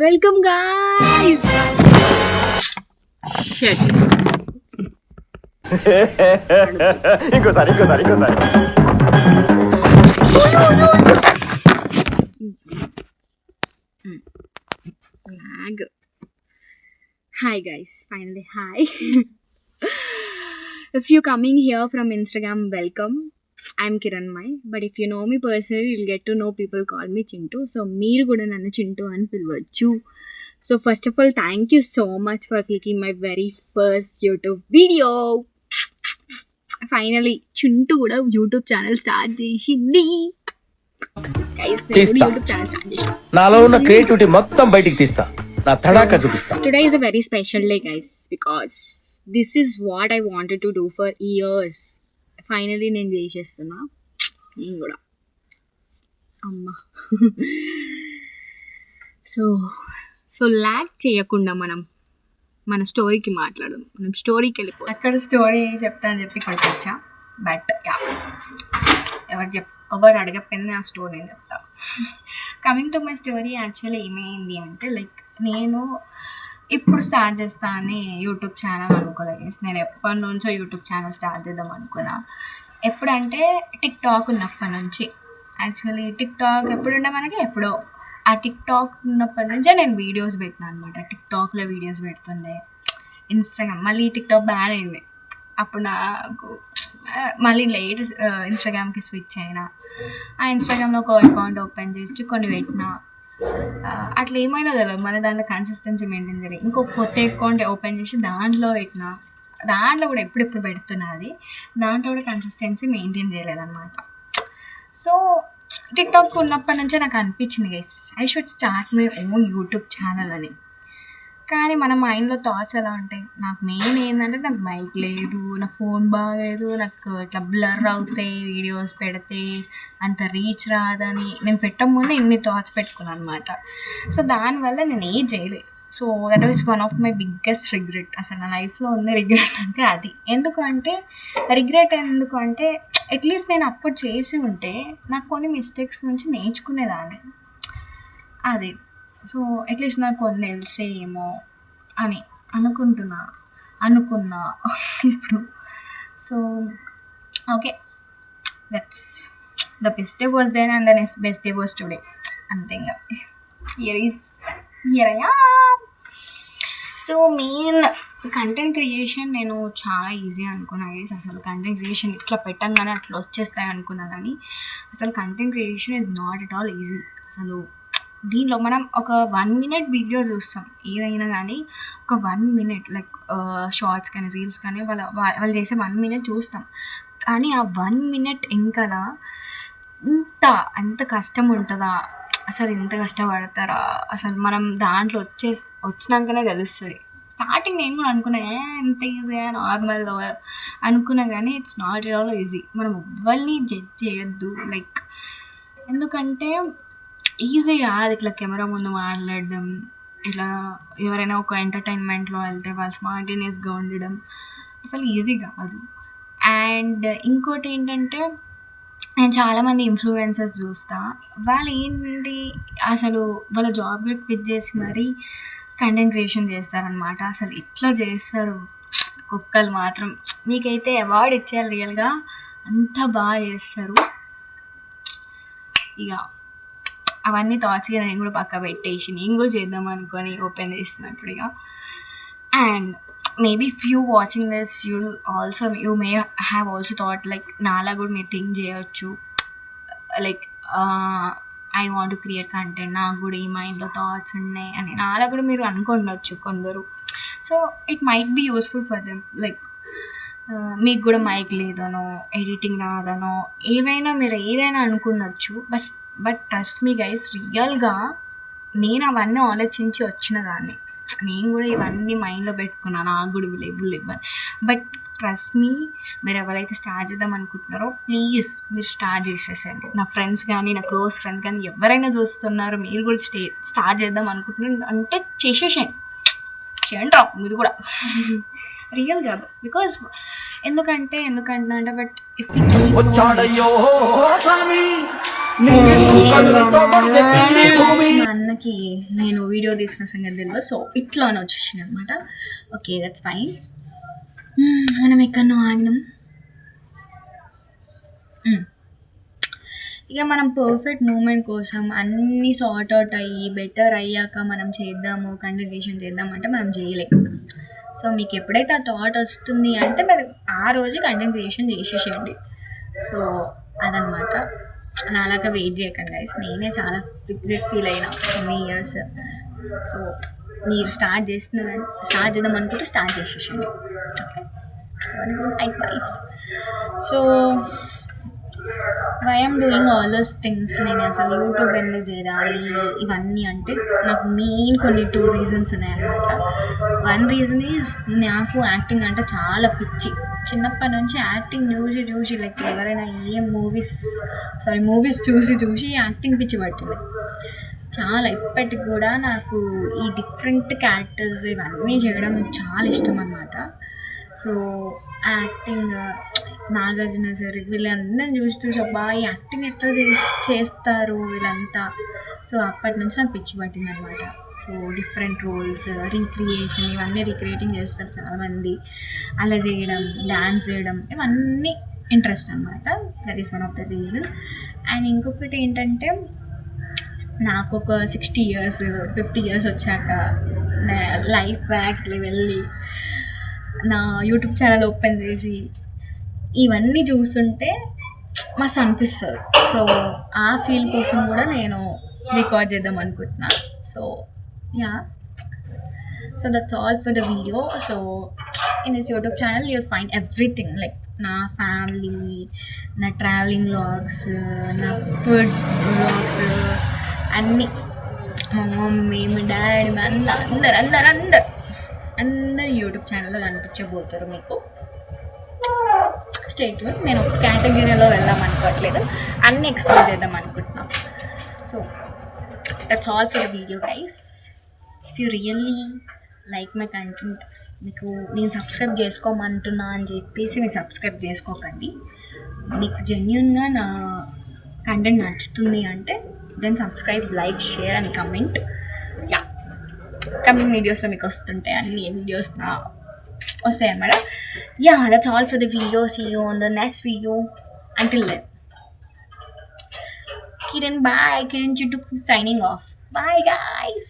Welcome guys. Shit. ఇంకోసారి Lag. Hi guys, finally hi. If you're coming here from Instagram, welcome. I'm Kiran Mai, but if you know me personally, you'll get to know people call me Chintu. So మీరు కూడా నన్ను చింటూ అని పిలవచ్చు. So first of all, thank you so much for clicking my very first YouTube video. Finally, Chintu కూడా YouTube channel start చేసింది. Guys, నేను కూడా YouTube channel start చేశాను. నాలో ఉన్న క్రియేటివిటీ మొత్తం బయటికి తీస్తా. నా తడాక చూపిస్తా. Today is a very special day, guys, because this is what I wanted to do for years. Finally నేను చేసేస్తున్నా. నేను కూడా అమ్మా. సో ల్యాక్ చేయకుండా మన స్టోరీకి మాట్లాడదాం. మనం స్టోరీకి వెళ్ళిపోతాం. అక్కడ స్టోరీ చెప్తా అని చెప్పి ఇక్కడికి వచ్చా. బట్ ఎవరు అడగకపోయినా నా స్టోరీ నేను చెప్తా. Coming to my story, actually ఏమైంది అంటే, లైక్ నేను ఇప్పుడు స్టార్ట్ చేస్తా అని యూట్యూబ్ ఛానల్ అనుకోలేదు. నేను ఎప్పటి నుంచో యూట్యూబ్ ఛానల్ స్టార్ట్ చేద్దాం అనుకున్నా. ఎప్పుడంటే టిక్టాక్ ఉన్నప్పటి నుంచి. యాక్చువల్లీ టిక్టాక్ ఎప్పుడుండే మనకి ఎప్పుడో. ఆ టిక్టాక్ ఉన్నప్పటి నుంచే నేను వీడియోస్ పెట్టినా అనమాట. టిక్టాక్లో వీడియోస్ పెడుతుండే. ఇన్స్టాగ్రామ్ మళ్ళీ టిక్టాక్ బ్యాన్ అయింది. అప్పుడు నాకు మళ్ళీ లేట్ ఇన్స్టాగ్రామ్కి స్విచ్ అయినా. ఆ ఇన్స్టాగ్రామ్లో ఒక అకౌంట్ ఓపెన్ చేసి కొన్ని పెట్టినా. అట్లా ఏమైనా తెలియదు, మళ్ళీ దాంట్లో కన్సిస్టెన్సీ మెయింటైన్ చేయాలి. ఇంకో కొత్త అకౌంట్ ఓపెన్ చేసి దాంట్లో పెట్టినా. దాంట్లో కూడా ఎప్పుడెప్పుడు పెడుతున్నది. దాంట్లో కూడా కన్సిస్టెన్సీ మెయింటైన్ చేయలేదన్నమాట. సో టిక్టాక్ ఉన్నప్పటి నుంచే నాకు అనిపించింది, guys I should start my own YouTube channel అని. కానీ మన మైండ్లో థాట్స్ ఎలా ఉంటాయి. నాకు మెయిన్ ఏంటంటే, నాకు మైక్ లేదు, నా ఫోన్ బాగాలేదు, నాకు ఇట్లా బ్లర్ అవుతాయి వీడియోస్ పెడితే, అంత రీచ్ రాదని నేను పెట్టక ముందే ఇన్ని థాట్స్ పెట్టుకున్నాను అనమాట. సో దానివల్ల నేను ఏం చేయలేదు. So that is one of my biggest regret. అసలు నా లైఫ్లో ఉంది రిగ్రెట్ అంటే అది. ఎందుకంటే అట్లీస్ట్ నేను అప్పుడు చేసి ఉంటే నాకు కొన్ని మిస్టేక్స్ నుంచి నేర్చుకునేదాన్ని. అది. సో అట్లీస్ట్ నాకు కొన్ని తెలిసేమో అని అనుకున్నా ఇప్పుడు. So okay, that's the best day was then and the next best day was today. అంతే. ఇంకా here I am. So main content creation నేను చాలా ఈజీ అనుకున్నా. అసలు కంటెంట్ క్రియేషన్ ఇట్లా పెట్టంగానే అట్లా వచ్చేస్తాయి అనుకున్నా, కానీ అసలు content creation is not at all easy. అసలు దీనిలో మనం ఒక 1 minute వీడియో చూస్తాం ఏదైనా, కానీ ఒక 1 minute లైక్ షార్ట్స్ కానీ రీల్స్ కానీ వాళ్ళు చేసే 1 minute చూస్తాం. కానీ ఆ 1 minute ఇంకలా అంత కష్టం ఉంటుందా, అసలు ఇంత కష్టపడతారా, అసలు మనం దాంట్లో వచ్చినాకనే తెలుస్తుంది. స్టార్టింగ్ నేను కూడా అనుకున్నా ఎంత ఈజీగా నార్మల్ అనుకున్నా, కానీ it's not at all easy. మనం ఎవ్వరిని జడ్జ్ చేయొద్దు. లైక్ ఎందుకంటే ఈజీ కాదు ఇట్లా కెమెరా ముందు మాట్లాడడం. ఇట్లా ఎవరైనా ఒక ఎంటర్టైన్మెంట్లో వెళ్తే వాళ్ళు స్పాంటేనియస్గా ఉండడం అసలు ఈజీ కాదు. అండ్ ఇంకోటి ఏంటంటే, నేను చాలామంది ఇన్ఫ్లుయెన్సర్స్ చూస్తా. వాళ్ళు ఏంటి అసలు వాళ్ళ జాబ్ కూడా క్విట్ చేసి మరీ కంటెంట్ క్రియేషన్ చేస్తారనమాట. అసలు ఇట్లా చేస్తారు కుక్కలు మాత్రం. మీకైతే అవార్డు ఇచ్చేయాలి రియల్గా, అంత బాగా చేస్తారు. ఇక అవన్నీ థాట్స్గా నేను కూడా పక్క పెట్టేసి నేను కూడా చేద్దాం అనుకొని ఓపెన్ చేస్తున్నప్పుడు ఇక. And maybe few watching this you may have also thought like నాలా కూడా మీరు థింక్ చేయొచ్చు. Like I want to create content, నాకు కూడా ఈ మైండ్లో థాట్స్ ఉన్నాయి అని నాలా కూడా మీరు అనుకుండొచ్చు కొందరు. So it might be useful for them. Like మీకు కూడా మైక్ లేదనో, ఎడిటింగ్ రాదనో, మీరు ఏదైనా అనుకున్నచ్చు. బట్ ట్రస్ట్ మీ గైస్, రియల్గా నేను అవన్నీ ఆలోచించి వచ్చిన దాన్ని. నేను కూడా ఇవన్నీ మైండ్లో పెట్టుకున్నాను, నాకు కూడా ఇవ్వని. బట్ ట్రస్ట్ మీ, మీరు ఎవరైతే స్టార్ట్ చేద్దాం అనుకుంటున్నారో ప్లీజ్ మీరు స్టార్ట్ చేసేసండి. నా ఫ్రెండ్స్ కానీ, నా క్లోజ్ ఫ్రెండ్స్ కానీ ఎవరైనా చూస్తున్నారో మీరు కూడా స్టార్ట్ చేద్దాం అనుకుంటున్నారు అంటే చేయండి రా మీరు కూడా రియల్గా. బికాజ్ ఎందుకంటే బట్ ఇఫ్ మా అన్నకి నేను వీడియో తీసిన సంగతి తెలియదు, సో ఇట్లా అని వచ్చేసింది అనమాట. Okay, that's fine. మనం ఎక్కడో ఆగినాం. ఇక మనం పర్ఫెక్ట్ మూమెంట్ కోసం అన్నీ సార్ట్ అవుట్ అయ్యి బెటర్ అయ్యాక మనం చేద్దాము, కంటిన్యూషన్ చేద్దామంటే మనం చేయలేము. సో మీకు ఎప్పుడైతే ఆ థాట్ వస్తుంది అంటే మరి ఆ రోజు కంటెంట్ క్రియేషన్ చేసేసేయండి. సో అదనమాట. నాలాగా వెయిట్ చేయకండి గైస్. నేనే చాలా రిగ్రెట్ ఫీల్ అయినా ఇన్ని ఇయర్స్. సో మీరు స్టార్ట్ చేద్దాం అనుకుంటే స్టార్ట్ చేసేసేయండి. Okay, one good advice. So why I'm doing all those things. నేను అసలు యూట్యూబ్ ఎందుకు చేయాలి ఇవన్నీ అంటే నాకు మెయిన్ కొన్ని 2 రీజన్స్ ఉన్నాయన్నమాట. వన్ రీజన్ ఈజ్ నాకు యాక్టింగ్ అంటే చాలా పిచ్చి. చిన్నప్పటి నుంచి యాక్టింగ్ చూసి లైక్ ఎవరైనా ఏ మూవీస్ చూసి యాక్టింగ్ పిచ్చి పట్టింది చాలా. ఇప్పటికి కూడా నాకు ఈ డిఫరెంట్ క్యారెక్టర్స్ ఇవన్నీ చేయడం చాలా ఇష్టం అన్నమాట. సో యాక్టింగ్ నాగార్జున సార్ వీళ్ళందరిని చూసి అబ్బా ఈ యాక్టింగ్ ఎట్లా చేస్తారు వీళ్ళంతా. సో అప్పటి నుంచి నాకు పిచ్చి పట్టింది అనమాట. సో డిఫరెంట్ రోల్స్ రీక్రియేషన్ ఇవన్నీ రీక్రియేటింగ్ చేస్తారు చాలామంది. అలా చేయడం, డ్యాన్స్ చేయడం ఇవన్నీ ఇంట్రెస్ట్ అనమాట. That is one of the reason. And ఇంకొకటి ఏంటంటే నాకు ఒక 60 years 50 years వచ్చాక లైఫ్ బ్యాక్ వెళ్ళి నా యూట్యూబ్ ఛానల్ ఓపెన్ చేసి ఇవన్నీ చూస్తుంటే మస్తు అనిపిస్తుంది. సో ఆ ఫీల్ కోసం కూడా నేను రికార్డ్ చేద్దాం అనుకుంటున్నా. So yeah, so that's all for the video. So in this YouTube channel you'll find everything like నా ఫ్యామిలీ, నా ట్రావెలింగ్ వ్లాగ్స్, నా ఫుడ్ వ్లాగ్స్ అన్నీ. మా మమ్మీ, మా డాడీ, మా అందరు యూట్యూబ్ ఛానల్లో కనిపించబోతారు మీకు. Stay tune. నేను ఒక కేటగిరీలో వెళ్దాం అనుకోవట్లేదు, అన్నీ ఎక్స్ప్లోర్ చేద్దాం అనుకుంటున్నాం. So that's all for the video guys. If you really like my content, మీకు నేను సబ్స్క్రైబ్ చేసుకోమంటున్నా అని చెప్పేసి మీరు సబ్స్క్రైబ్ చేసుకోకండి. మీకు జెన్యున్గా నా కంటెంట్ నచ్చుతుంది అంటే then subscribe, like, share and comment. Ya, coming వీడియోస్లో మీకు వస్తుంటాయి అన్ని వీడియోస్ నా వస్తాయి అన్నమాట. Ya, that's all for the video. See you on the next video. Until then, Kiran, bye. Kiran Chittu signing off. Bye guys.